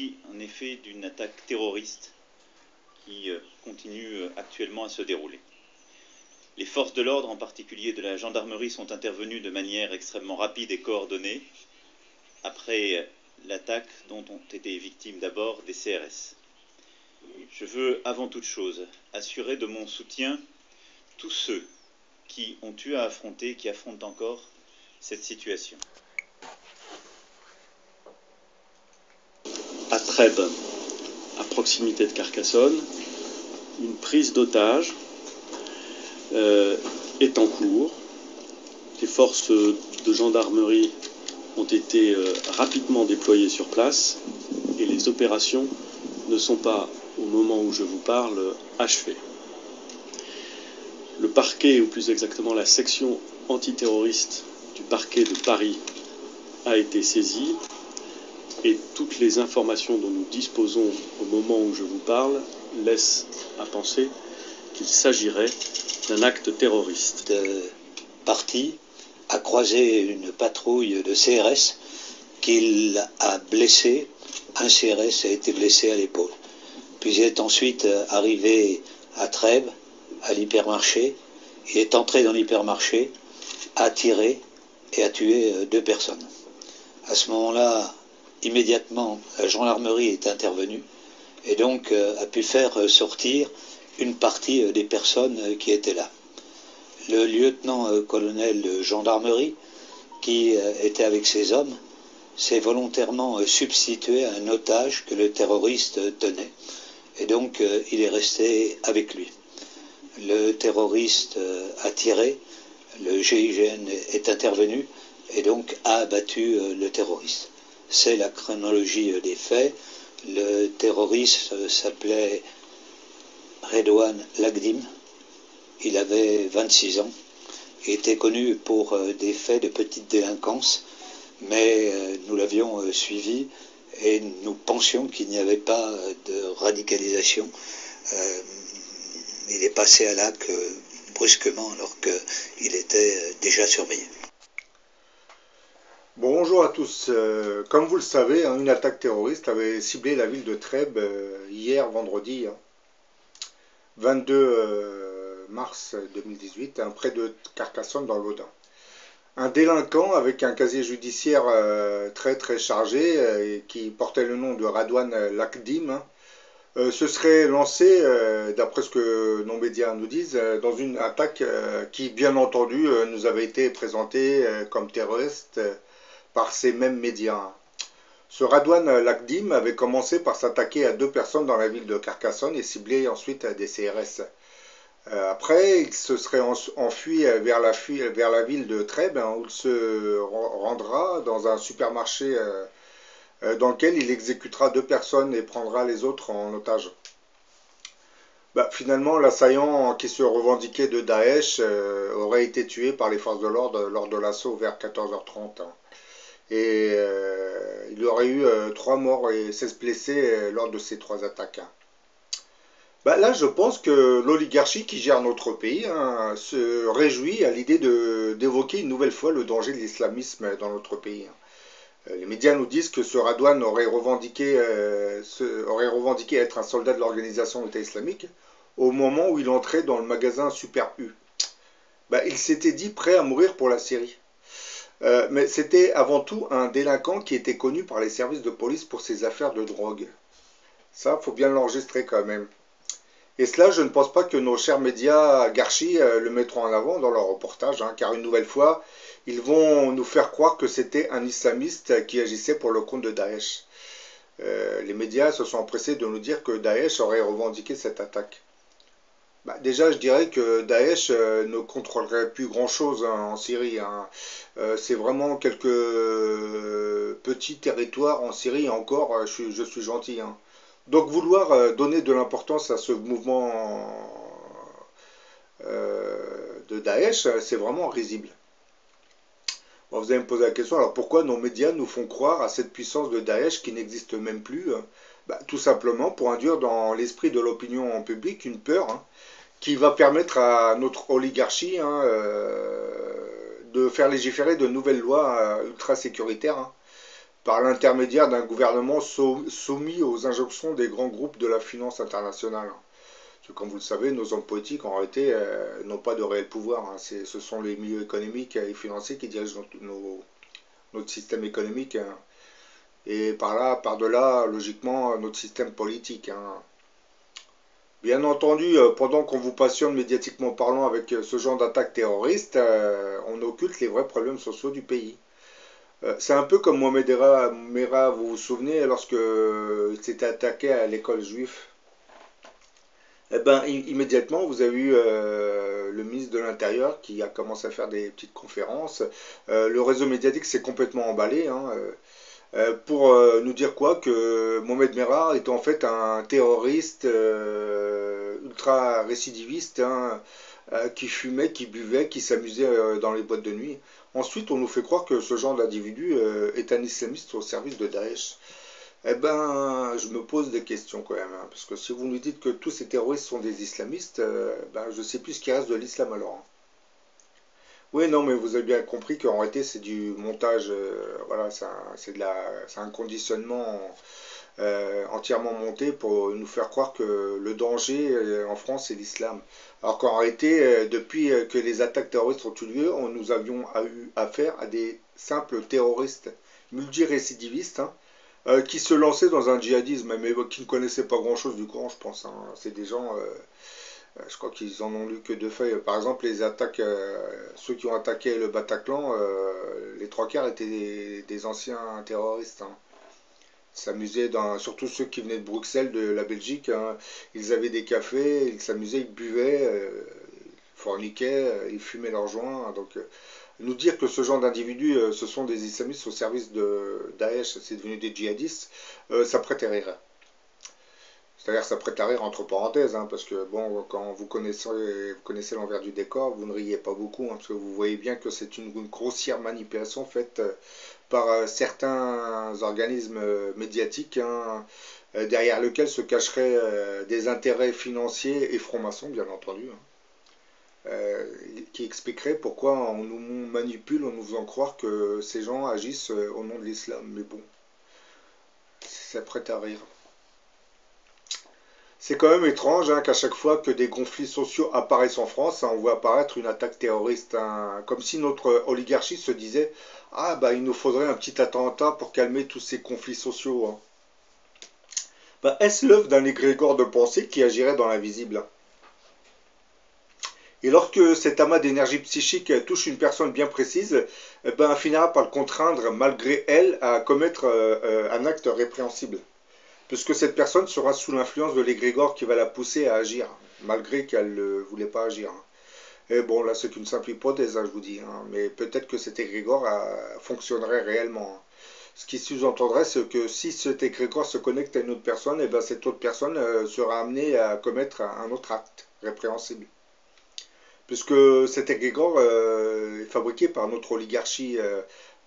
En effet d'une attaque terroriste qui continue actuellement à se dérouler. Les forces de l'ordre, en particulier de la gendarmerie, sont intervenues de manière extrêmement rapide et coordonnée après l'attaque dont ont été victimes d'abord des CRS. Je veux avant toute chose assurer de mon soutien tous ceux qui ont eu à affronter, qui affrontent encore cette situation. À Trèbes, à proximité de Carcassonne, une prise d'otage est en cours. Les forces de gendarmerie ont été rapidement déployées sur place et les opérations ne sont pas, au moment où je vous parle, achevées. Le parquet, ou plus exactement la section antiterroriste du parquet de Paris, a été saisi et toutes les informations dont nous disposons au moment où je vous parle laissent à penser qu'il s'agirait d'un acte terroriste. Le parti a croisé une patrouille de CRS qu'il a blessé. Un CRS a été blessé à l'épaule. Puis il est ensuite arrivé à Trèbes, à l'hypermarché. Il est entré dans l'hypermarché, a tiré et a tué 2 personnes. À ce moment-là, immédiatement, la gendarmerie est intervenue et donc a pu faire sortir une partie des personnes qui étaient là. Le lieutenant-colonel de gendarmerie, qui était avec ses hommes, s'est volontairement substitué à un otage que le terroriste tenait. Et donc il est resté avec lui. Le terroriste a tiré, le GIGN est intervenu et donc a abattu le terroriste. C'est la chronologie des faits. Le terroriste s'appelait Redouane Lagdim. Il avait 26 ans. Il était connu pour des faits de petite délinquance, mais nous l'avions suivi et nous pensions qu'il n'y avait pas de radicalisation. Il est passé à l'acte brusquement alors qu'il était déjà surveillé. Bonjour à tous. Comme vous le savez, une attaque terroriste avait ciblé la ville de Trèbes hier vendredi, 22 mars 2018, près de Carcassonne dans l'Audin. Un délinquant avec un casier judiciaire très chargé qui portait le nom de Redouane Lagdim se serait lancé, d'après ce que nos médias nous disent, dans une attaque qui, bien entendu, nous avait été présentée comme terroriste par ces mêmes médias. Ce Redouane Lagdim avait commencé par s'attaquer à 2 personnes dans la ville de Carcassonne et cibler ensuite des CRS. Après, il se serait enfui vers la ville de Trèbes, où il se rendra dans un supermarché dans lequel il exécutera 2 personnes et prendra les autres en otage. Finalement, l'assaillant qui se revendiquait de Daesh aurait été tué par les forces de l'ordre lors de l'assaut vers 14h30. Et il y aurait eu 3 morts et 16 blessés lors de ces 3 attaques. Là, je pense que l'oligarchie qui gère notre pays se réjouit à l'idée d'évoquer une nouvelle fois le danger de l'islamisme dans notre pays. Les médias nous disent que ce Redouane aurait revendiqué être un soldat de l'organisation État islamique au moment où il entrait dans le magasin Super U. Il s'était dit prêt à mourir pour la Syrie. Mais c'était avant tout un délinquant qui était connu par les services de police pour ses affaires de drogue. Ça, faut bien l'enregistrer quand même. Et cela, je ne pense pas que nos chers médias Garchi le mettront en avant dans leur reportage, car une nouvelle fois, ils vont nous faire croire que c'était un islamiste qui agissait pour le compte de Daesh. Les médias se sont empressés de nous dire que Daesh aurait revendiqué cette attaque. Déjà, je dirais que Daesh ne contrôlerait plus grand-chose en Syrie. C'est vraiment quelques petits territoires en Syrie, et encore, je suis gentil. Donc vouloir donner de l'importance à ce mouvement de Daesh, c'est vraiment risible. Bon, vous allez me poser la question, alors pourquoi nos médias nous font croire à cette puissance de Daesh qui n'existe même plus? Tout simplement pour induire dans l'esprit de l'opinion publique une peur qui va permettre à notre oligarchie de faire légiférer de nouvelles lois ultra sécuritaires par l'intermédiaire d'un gouvernement soumis aux injonctions des grands groupes de la finance internationale. Parce que, comme vous le savez, nos hommes politiques, en réalité, n'ont pas de réel pouvoir. Hein. Ce sont les milieux économiques et financiers qui dirigent notre système économique. Hein. Et par-delà, logiquement, notre système politique. Hein. Bien entendu, pendant qu'on vous passionne médiatiquement parlant avec ce genre d'attaques terroristes, on occulte les vrais problèmes sociaux du pays. C'est un peu comme Mohamed Merah, vous vous souvenez, lorsque il s'était attaqué à l'école juive. Eh ben, immédiatement, vous avez eu le ministre de l'Intérieur qui a commencé à faire des petites conférences. Le réseau médiatique s'est complètement emballé hein, pour nous dire quoi que Mohamed Merah est en fait un terroriste ultra récidiviste hein, qui fumait, qui buvait, qui s'amusait dans les boîtes de nuit. Ensuite, on nous fait croire que ce genre d'individu est un islamiste au service de Daesh. Eh ben, je me pose des questions quand même, hein, parce que si vous nous dites que tous ces terroristes sont des islamistes, ben, je ne sais plus ce qui reste de l'islam alors. Hein. Oui, non, mais vous avez bien compris qu'en réalité c'est du montage, voilà, c'est un conditionnement entièrement monté pour nous faire croire que le danger en France c'est l'islam. Alors qu'en réalité, depuis que les attaques terroristes ont eu lieu, nous avions eu affaire à des simples terroristes multirécidivistes hein, qui se lançaient dans un djihadisme, mais qui ne connaissaient pas grand-chose du Coran, je pense. Hein. C'est des gens, je crois qu'ils en ont lu que deux feuilles. Par exemple, les attaques, ceux qui ont attaqué le Bataclan, les trois quarts étaient des anciens terroristes. Hein. Ils s'amusaient, surtout ceux qui venaient de Bruxelles, de la Belgique. Hein. Ils avaient des cafés, ils s'amusaient, ils buvaient, ils forniquaient, ils fumaient leurs joints. Hein. Donc, nous dire que ce genre d'individus, ce sont des islamistes au service de Daesh, c'est devenu des djihadistes, ça prête à rire. C'est-à-dire ça prête à rire entre parenthèses, hein, parce que bon, quand vous connaissez l'envers du décor, vous ne riez pas beaucoup, hein, parce que vous voyez bien que c'est une grossière manipulation faite par certains organismes médiatiques, hein, derrière lesquels se cacheraient des intérêts financiers et francs-maçons, bien entendu, hein, qui expliquerait pourquoi on nous manipule en nous faisant croire que ces gens agissent au nom de l'islam. Mais bon, ça prête à rire. C'est quand même étrange hein, qu'à chaque fois que des conflits sociaux apparaissent en France, hein, on voit apparaître une attaque terroriste. Hein, comme si notre oligarchie se disait « Ah, bah, il nous faudrait un petit attentat pour calmer tous ces conflits sociaux. Hein. » Bah, est-ce l'œuvre d'un égrégore de pensée qui agirait dans l'invisible? Et lorsque cet amas d'énergie psychique touche une personne bien précise, ben, finira par le contraindre, malgré elle, à commettre un acte répréhensible. Puisque cette personne sera sous l'influence de l'égrégore qui va la pousser à agir, malgré qu'elle ne voulait pas agir. Et bon, là, c'est qu'une simple hypothèse, hein, je vous dis. Hein, mais peut-être que cet égrégore fonctionnerait réellement. Hein. Ce qui sous-entendrait, c'est que si cet égrégore se connecte à une autre personne, et ben, cette autre personne sera amenée à commettre un autre acte répréhensible. Puisque cet égrégore est fabriqué par notre oligarchie.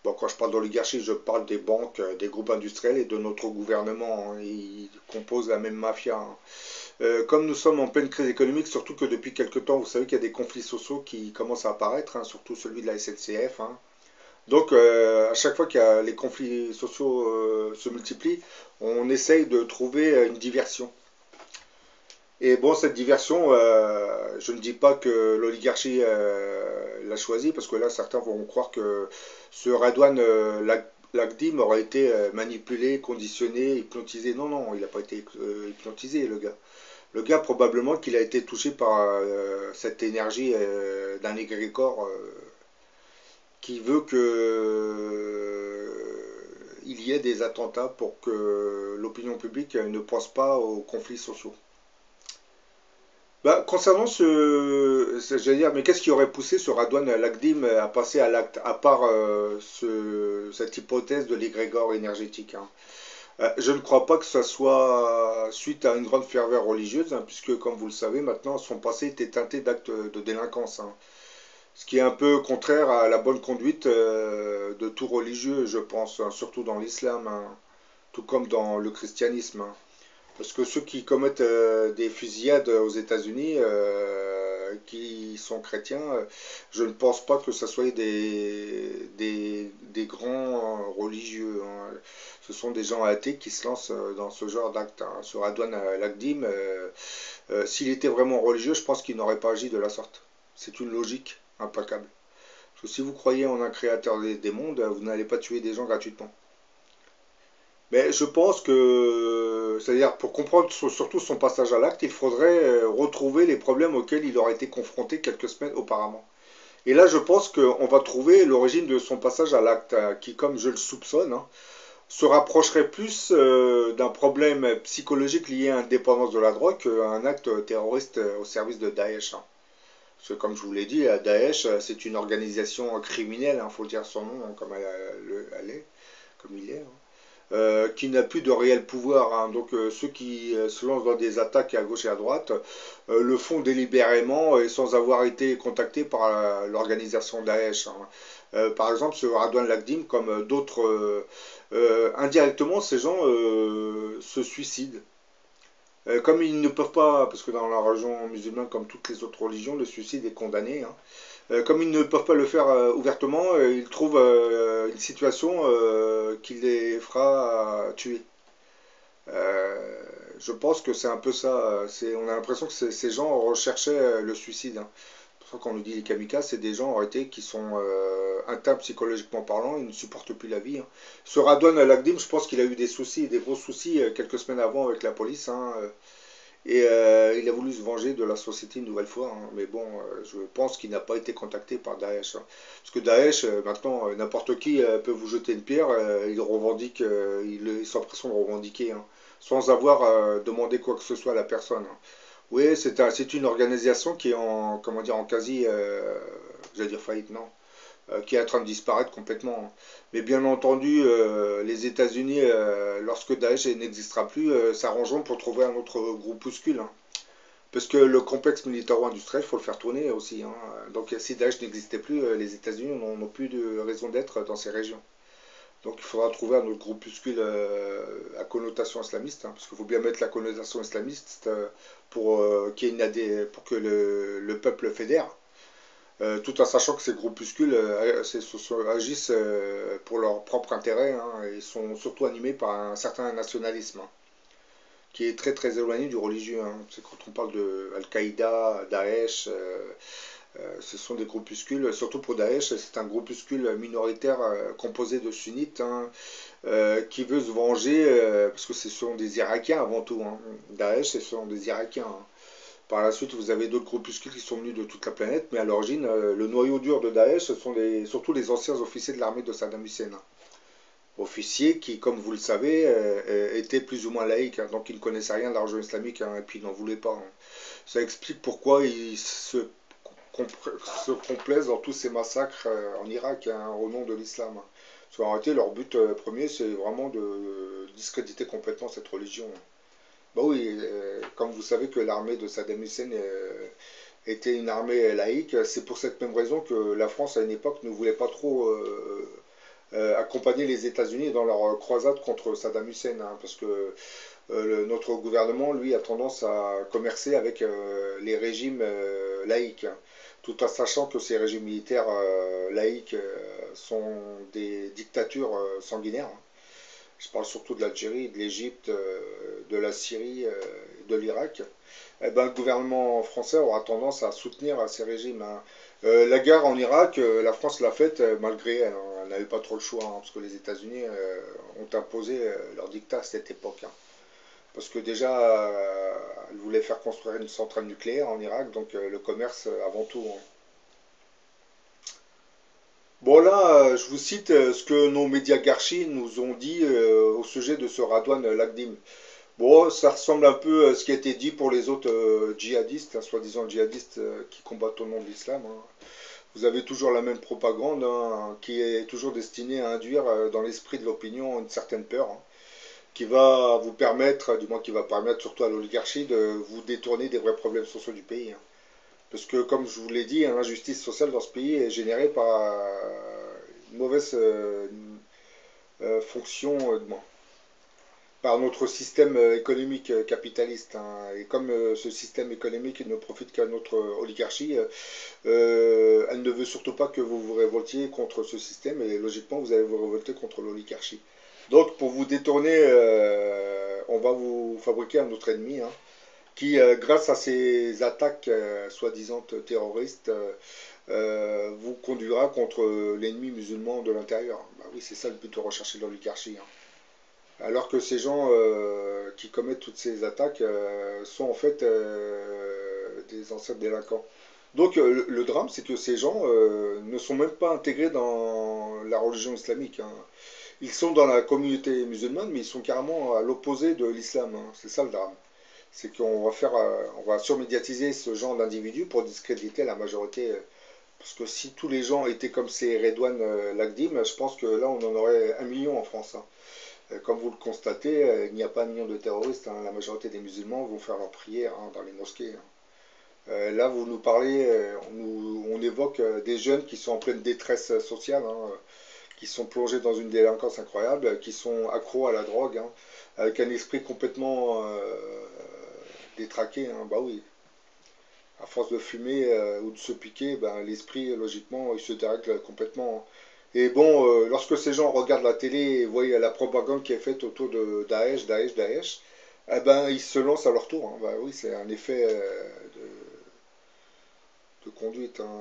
Bon, quand je parle d'oligarchie, je parle des banques, des groupes industriels et de notre gouvernement. Hein, ils composent la même mafia. Hein. Comme nous sommes en pleine crise économique, surtout que depuis quelque temps, vous savez qu'il y a des conflits sociaux qui commencent à apparaître, hein, surtout celui de la SNCF. Hein. Donc, à chaque fois que les conflits sociaux se multiplient, on essaye de trouver une diversion. Et bon, cette diversion, je ne dis pas que l'oligarchie l'a choisie, parce que là, certains vont croire que ce Radouane Lagdim aurait été manipulé, conditionné, hypnotisé. Non, non, il n'a pas été hypnotisé, le gars. Le gars, probablement qu'il a été touché par cette énergie d'un égrégore qui veut que il y ait des attentats pour que l'opinion publique ne pense pas aux conflits sociaux. Bah, concernant j'allais dire, mais qu'est-ce qui aurait poussé ce Radouane Lagdim à passer à l'acte, à part cette hypothèse de l'égrégore énergétique hein. Je ne crois pas que ce soit suite à une grande ferveur religieuse, hein, puisque, comme vous le savez, maintenant, son passé était teinté d'actes de délinquance. Hein. Ce qui est un peu contraire à la bonne conduite de tout religieux, je pense, hein, surtout dans l'islam, hein, tout comme dans le christianisme. Hein. Parce que ceux qui commettent des fusillades aux États-Unis, qui sont chrétiens, je ne pense pas que ce soit des grands religieux, hein. Ce sont des gens athées qui se lancent dans ce genre d'acte, hein. Sur Radouane Lagdim, s'il était vraiment religieux, je pense qu'il n'aurait pas agi de la sorte. C'est une logique implacable. Parce que si vous croyez en un créateur des mondes, vous n'allez pas tuer des gens gratuitement. Mais je pense que, c'est-à-dire pour comprendre surtout son passage à l'acte, il faudrait retrouver les problèmes auxquels il aurait été confronté quelques semaines auparavant. Et là, je pense qu'on va trouver l'origine de son passage à l'acte, qui, comme je le soupçonne, hein, se rapprocherait plus d'un problème psychologique lié à une dépendance de la drogue qu'à un acte terroriste au service de Daesh, hein. Parce que, comme je vous l'ai dit, Daesh, c'est une organisation criminelle, il faut dire son nom, hein, comme elle est, comme il est, hein, qui n'a plus de réel pouvoir, hein. Donc ceux qui se lancent dans des attaques à gauche et à droite le font délibérément et sans avoir été contactés par l'organisation Daesh, hein. Par exemple, ce Radouane Lagdim, comme d'autres, indirectement, ces gens se suicident. Comme ils ne peuvent pas, parce que dans la religion musulmane, comme toutes les autres religions, le suicide est condamné, hein. Comme ils ne peuvent pas le faire ouvertement, ils trouvent une situation qui les fera tuer. Je pense que c'est un peu ça. On a l'impression que ces gens recherchaient le suicide, hein. C'est pour ça qu'on nous dit les kamikazes, c'est des gens en réalité qui sont atteints psychologiquement parlant, ils ne supportent plus la vie, hein. Ce Radouane Lagdim, je pense qu'il a eu des soucis, des gros soucis quelques semaines avant avec la police, hein. Et il a voulu se venger de la société une nouvelle fois, hein. Mais bon, je pense qu'il n'a pas été contacté par Daesh, hein. Parce que Daesh, maintenant, n'importe qui peut vous jeter une pierre, il revendique, il s'empresse de revendiquer, hein, sans avoir demandé quoi que ce soit à la personne, hein. Oui, c'est une organisation qui est en, comment dire, en quasi, j'allais dire faillite, non, qui est en train de disparaître complètement, hein. Mais bien entendu, les États-Unis, lorsque Daesh n'existera plus, s'arrangeront pour trouver un autre groupuscule, hein. Parce que le complexe militaro-industriel, il faut le faire tourner aussi, hein. Donc si Daesh n'existait plus, les États-Unis n'ont plus de raison d'être dans ces régions. Donc il faudra trouver un autre groupuscule à connotation islamiste, hein, parce qu'il faut bien mettre la connotation islamiste pour, pour que le peuple fédère. Tout en sachant que ces groupuscules agissent pour leur propre intérêt, hein, et sont surtout animés par un certain nationalisme, hein, qui est très très éloigné du religieux, hein. C'est quand on parle de Al-Qaïda, Daesh, ce sont des groupuscules, surtout pour Daesh, c'est un groupuscule minoritaire composé de sunnites, hein, qui veut se venger, parce que ce sont des Irakiens avant tout, hein. Daesh, ce sont des Irakiens, hein. Par la suite, vous avez d'autres groupuscules qui sont venus de toute la planète, mais à l'origine, le noyau dur de Daesh, ce sont surtout les anciens officiers de l'armée de Saddam Hussein, hein. Officiers qui, comme vous le savez, étaient plus ou moins laïcs, hein, donc ils ne connaissaient rien de la religion islamique, hein, et puis ils n'en voulaient pas, hein. Ça explique pourquoi ils se complaisent dans tous ces massacres en Irak, hein, au nom de l'islam, hein. Parce qu'en réalité, leur but premier, c'est vraiment de discréditer complètement cette religion. Bah oui, comme vous savez que l'armée de Saddam Hussein était une armée laïque, c'est pour cette même raison que la France à une époque ne voulait pas trop accompagner les États-Unis dans leur croisade contre Saddam Hussein, hein, parce que notre gouvernement, lui, a tendance à commercer avec les régimes laïques, hein, tout en sachant que ces régimes militaires laïques sont des dictatures sanguinaires, hein. Je parle surtout de l'Algérie, de l'Égypte, de la Syrie et de l'Irak. Eh ben, le gouvernement français aura tendance à soutenir ces régimes, hein. La guerre en Irak, la France l'a faite malgré elle, hein. Elle n'avait pas trop le choix, hein, parce que les États-Unis ont imposé leur dictat à cette époque, hein. Parce que déjà, elle voulait faire construire une centrale nucléaire en Irak, donc le commerce avant tout, hein. Bon là, je vous cite ce que nos médias Garchi nous ont dit au sujet de ce Radouane Lagdim. Bon, ça ressemble un peu à ce qui a été dit pour les autres djihadistes, hein, soi-disant djihadistes qui combattent au nom de l'islam, hein. Vous avez toujours la même propagande, hein, qui est toujours destinée à induire dans l'esprit de l'opinion une certaine peur, hein, qui va vous permettre, du moins qui va permettre surtout à l'oligarchie de vous détourner des vrais problèmes sociaux du pays, hein. Parce que, comme je vous l'ai dit, hein, l'injustice sociale dans ce pays est générée par une mauvaise fonction, par notre système économique capitaliste, hein. Et comme ce système économique ne profite qu'à notre oligarchie, elle ne veut surtout pas que vous vous révoltiez contre ce système, et logiquement vous allez vous révolter contre l'oligarchie. Donc pour vous détourner, on va vous fabriquer un autre ennemi, hein, qui, grâce à ces attaques soi-disant terroristes, vous conduira contre l'ennemi musulman de l'intérieur. Bah oui, c'est ça le but de rechercher l'oligarchie, hein. Alors que ces gens qui commettent toutes ces attaques sont en fait des anciens délinquants. Donc le drame, c'est que ces gens ne sont même pas intégrés dans la religion islamique, hein. Ils sont dans la communauté musulmane, mais ils sont carrément à l'opposé de l'islam, hein. C'est ça le drame. C'est qu'on va on va surmédiatiser ce genre d'individus pour discréditer la majorité. Parce que si tous les gens étaient comme ces Redouane Lagdim, je pense que là on en aurait 1 million en France, hein. Comme vous le constatez, il n'y a pas 1 million de terroristes, hein. La majorité des musulmans vont faire leurs prières, hein, dans les mosquées, hein. Là, vous nous parlez, on évoque des jeunes qui sont en pleine détresse sociale, hein, qui sont plongés dans une délinquance incroyable, qui sont accros à la drogue, hein, avec un esprit complètement détraqué, hein. Bah oui, à force de fumer ou de se piquer, ben, l'esprit, logiquement, il se dérègle complètement, hein. Et bon, lorsque ces gens regardent la télé et voient la propagande qui est faite autour de Daesh, eh ben, ils se lancent à leur tour, hein. Bah oui, c'est un effet de conduite, hein.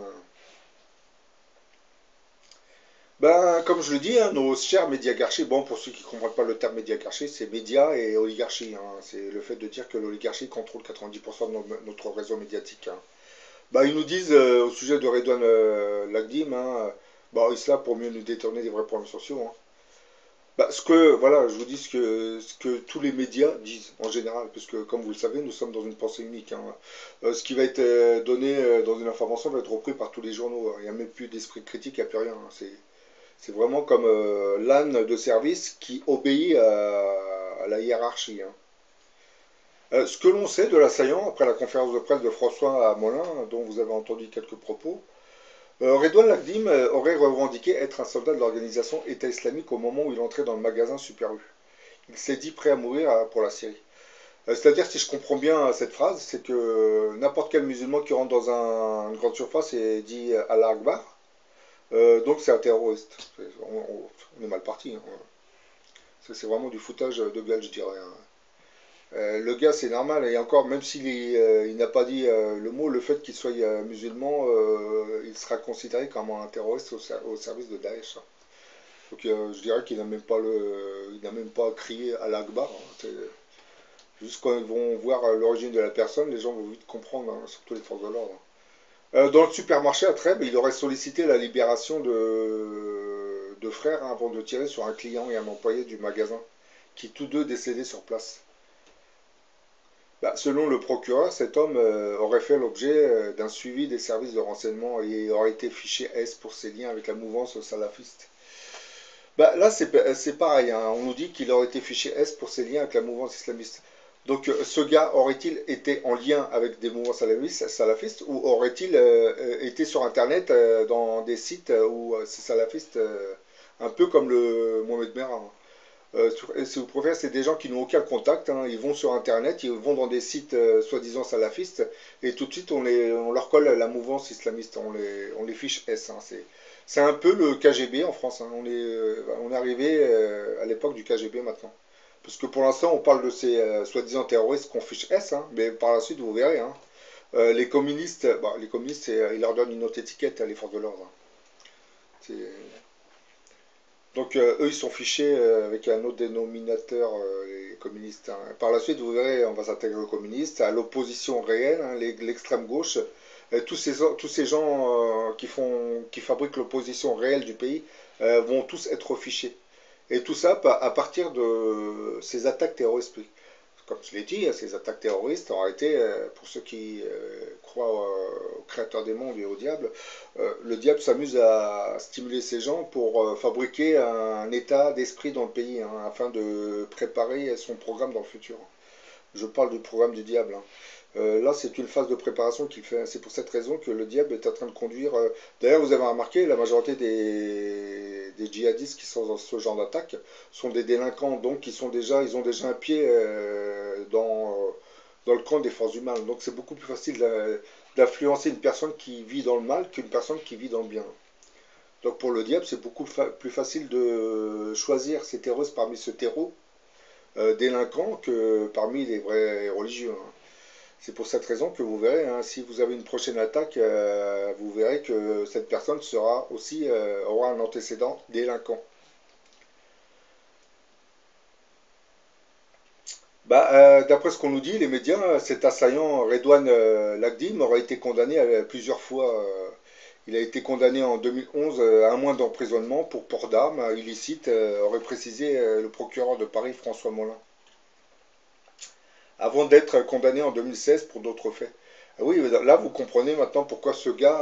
Ben, comme je le dis, hein, nos chers médiagarchies, bon, pour ceux qui ne comprennent pas le terme médiagarchie, c'est média et oligarchie, hein. C'est le fait de dire que l'oligarchie contrôle 90% de notre réseau médiatique, hein. Ben, ils nous disent au sujet de Redouane Lagdim, hein, bah, ils sont là pour mieux nous détourner des vrais problèmes sociaux, hein. Bah, voilà, je vous dis ce que tous les médias disent en général, puisque comme vous le savez, nous sommes dans une pensée unique, hein. Ce qui va être donné dans une information va être repris par tous les journaux, hein. Il n'y a même plus d'esprit critique, il n'y a plus rien, hein. C'est vraiment comme l'âne de service qui obéit à la hiérarchie, hein. Ce que l'on sait de l'assaillant, après la conférence de presse de François à Molin, dont vous avez entendu quelques propos, Redouane Lagdim aurait revendiqué être un soldat de l'organisation État islamique au moment où il entrait dans le magasin Super U. Il s'est dit prêt à mourir pour la Syrie. C'est-à-dire, si je comprends bien cette phrase, c'est que n'importe quel musulman qui rentre dans une grande surface et dit Allah Akbar, donc c'est un terroriste. On est mal parti, hein. C'est vraiment du foutage de gueule, je dirais, hein. Le gars, c'est normal, et encore, même s'il il n'a pas dit le mot, le fait qu'il soit musulman, il sera considéré comme un terroriste au service de Daesh, hein. Donc je dirais qu'il n'a même pas il n'a même pas crié à l'Akbar, hein. Juste quand ils vont voir l'origine de la personne, les gens vont vite comprendre, hein, surtout les forces de l'ordre. Dans le supermarché à Trèbes, il aurait sollicité la libération de frères, hein, avant de tirer sur un client et un employé du magasin, qui tous deux décédaient sur place. Bah, selon le procureur, cet homme aurait fait l'objet d'un suivi des services de renseignement et aurait été fiché S pour ses liens avec la mouvance salafiste. Bah, là, c'est pareil, hein. On nous dit qu'il aurait été fiché S pour ses liens avec la mouvance islamiste. Donc, ce gars aurait-il été en lien avec des mouvements salafistes ou aurait-il été sur Internet dans des sites où ces salafistes, un peu comme le Mohamed Merah, hein. Si vous préférez, c'est des gens qui n'ont aucun contact, hein. Ils vont sur Internet, ils vont dans des sites soi-disant salafistes, et tout de suite on leur colle la mouvance islamiste, on les fiche S, hein. C'est un peu le KGB en France, hein. On est arrivé à l'époque du KGB maintenant. Parce que pour l'instant, on parle de ces soi-disant terroristes qu'on fiche S, hein, mais par la suite, vous verrez, hein, les communistes, bah, ils leur donnent une autre étiquette à les forces de l'ordre, hein. Donc eux, ils sont fichés avec un autre dénominateur, les communistes, hein. Par la suite, vous verrez, on va s'intégrer aux communistes, à l'opposition réelle, hein, l'extrême gauche. Tous ces gens qui fabriquent l'opposition réelle du pays vont tous être fichés. Et tout ça à partir de ces attaques terroristes. Comme je l'ai dit, ces attaques terroristes, en réalité, pour ceux qui croient au créateur des mondes et au diable, le diable s'amuse à stimuler ces gens pour fabriquer un état d'esprit dans le pays, hein, afin de préparer son programme dans le futur. Je parle du programme du diable, hein. Là, c'est une phase de préparation qu'il fait. C'est pour cette raison que le diable est en train de conduire. D'ailleurs, vous avez remarqué, la majorité des djihadistes qui sont dans ce genre d'attaque sont des délinquants, donc ils ont déjà un pied dans le camp des forces du mal. Donc c'est beaucoup plus facile d'influencer une personne qui vit dans le mal qu'une personne qui vit dans le bien. Donc pour le diable, c'est beaucoup plus facile de choisir ses terroristes parmi ce terreau délinquant que parmi les vrais religieux, hein. C'est pour cette raison que vous verrez, hein, si vous avez une prochaine attaque, vous verrez que cette personne aura un antécédent délinquant. D'après ce qu'on nous dit, les médias, cet assaillant Redouane Lagdim aurait été condamné plusieurs fois. Il a été condamné en 2011 à 1 mois d'emprisonnement pour port d'armes illicite, aurait précisé le procureur de Paris François Molin, avant d'être condamné en 2016 pour d'autres faits. Oui, là vous comprenez maintenant pourquoi ce gars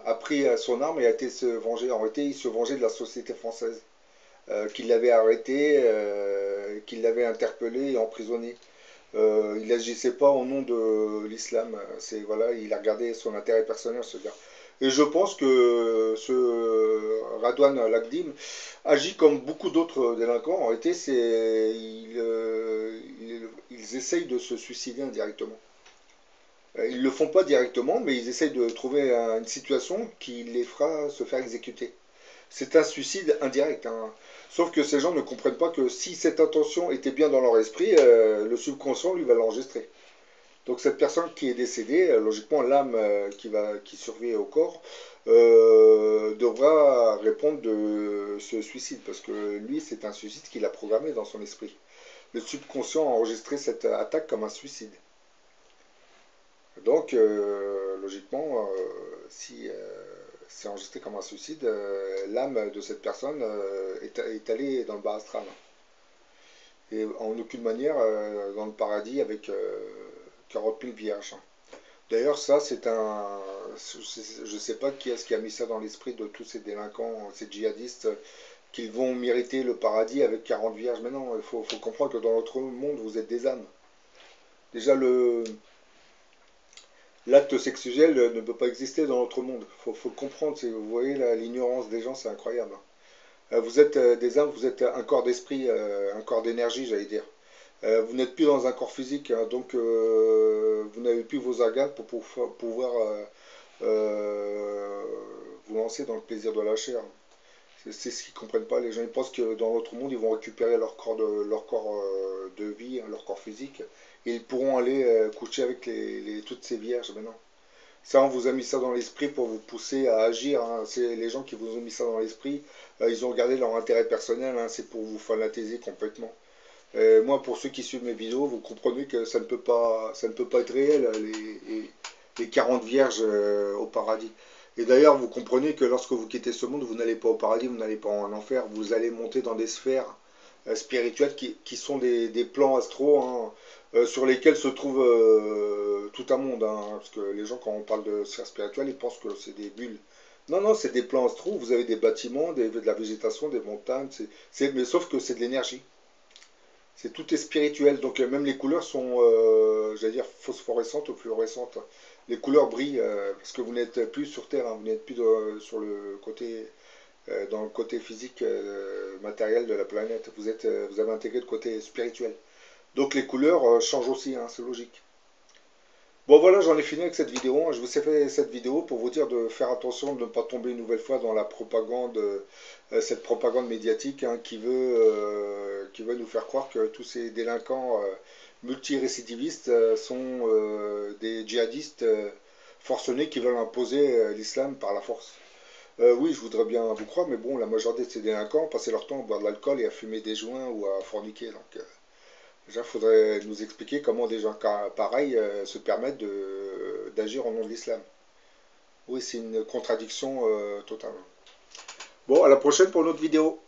a pris son arme et a été se venger. En réalité, il se vengeait de la société française, qui l'avait arrêté, qui l'avait interpellé et emprisonné. Il n'agissait pas au nom de l'islam. Voilà, il a regardé son intérêt personnel, ce gars. Et je pense que ce Radouane Lagdim agit comme beaucoup d'autres délinquants. En réalité, ils essayent de se suicider indirectement. Ils ne le font pas directement, mais ils essayent de trouver une situation qui les fera se faire exécuter. C'est un suicide indirect, hein. Sauf que ces gens ne comprennent pas que si cette intention était bien dans leur esprit, le subconscient lui va l'enregistrer. Donc cette personne qui est décédée, logiquement l'âme qui survit au corps, devra répondre de ce suicide, parce que lui c'est un suicide qu'il a programmé dans son esprit. Le subconscient a enregistré cette attaque comme un suicide. Donc logiquement, si c'est enregistré comme un suicide, l'âme de cette personne est allée dans le bas astral. Et en aucune manière dans le paradis avec 40 000 vierges. D'ailleurs, ça, c'est un. Je ne sais pas qui est-ce qui a mis ça dans l'esprit de tous ces délinquants, ces djihadistes, qu'ils vont mériter le paradis avec 40 vierges. Mais non, il faut comprendre que dans notre monde, vous êtes des âmes. Déjà, l'acte sexuel ne peut pas exister dans notre monde. Il faut le comprendre. Vous voyez, l'ignorance des gens, c'est incroyable. Vous êtes des âmes, vous êtes un corps d'esprit, un corps d'énergie, j'allais dire. Vous n'êtes plus dans un corps physique, hein, donc vous n'avez plus vos organes pour pouvoir vous lancer dans le plaisir de la chair. C'est ce qu'ils ne comprennent pas. Les gens ils pensent que dans notre monde, ils vont récupérer leur corps de vie, hein, leur corps physique, et ils pourront aller coucher avec toutes ces vierges. Mais non. Ça, on vous a mis ça dans l'esprit pour vous pousser à agir, hein. C'est les gens qui vous ont mis ça dans l'esprit. Ils ont regardé leur intérêt personnel, hein. C'est pour vous fanatiser complètement. Moi, pour ceux qui suivent mes vidéos, vous comprenez que ça ne peut pas être réel, les 40 vierges au paradis. Et d'ailleurs, vous comprenez que lorsque vous quittez ce monde, vous n'allez pas au paradis, vous n'allez pas en enfer, vous allez monter dans des sphères spirituelles qui sont des plans astraux, hein, sur lesquels se trouve tout un monde, hein, parce que les gens, quand on parle de sphères spirituelles, ils pensent que c'est des bulles. Non, non, c'est des plans astraux, vous avez des bâtiments, de la végétation, des montagnes, mais sauf que c'est de l'énergie. Tout est spirituel, donc même les couleurs sont, j'allais dire, phosphorescentes ou fluorescentes. Les couleurs brillent parce que vous n'êtes plus sur Terre, hein, vous n'êtes plus sur le côté, dans le côté physique, matériel de la planète. Vous avez intégré le côté spirituel. Donc les couleurs changent aussi, hein, c'est logique. Bon voilà, j'en ai fini avec cette vidéo. Je vous ai fait cette vidéo pour vous dire de faire attention de ne pas tomber une nouvelle fois dans la propagande, cette propagande médiatique, hein, qui veut nous faire croire que tous ces délinquants multirécidivistes sont des djihadistes forcenés qui veulent imposer l'islam par la force. Oui, je voudrais bien vous croire, mais bon, la majorité de ces délinquants passaient leur temps à boire de l'alcool et à fumer des joints ou à forniquer. Donc, déjà, il faudrait nous expliquer comment des gens pareils se permettent d'agir au nom de l'islam. Oui, c'est une contradiction totale. Bon, à la prochaine pour une autre vidéo.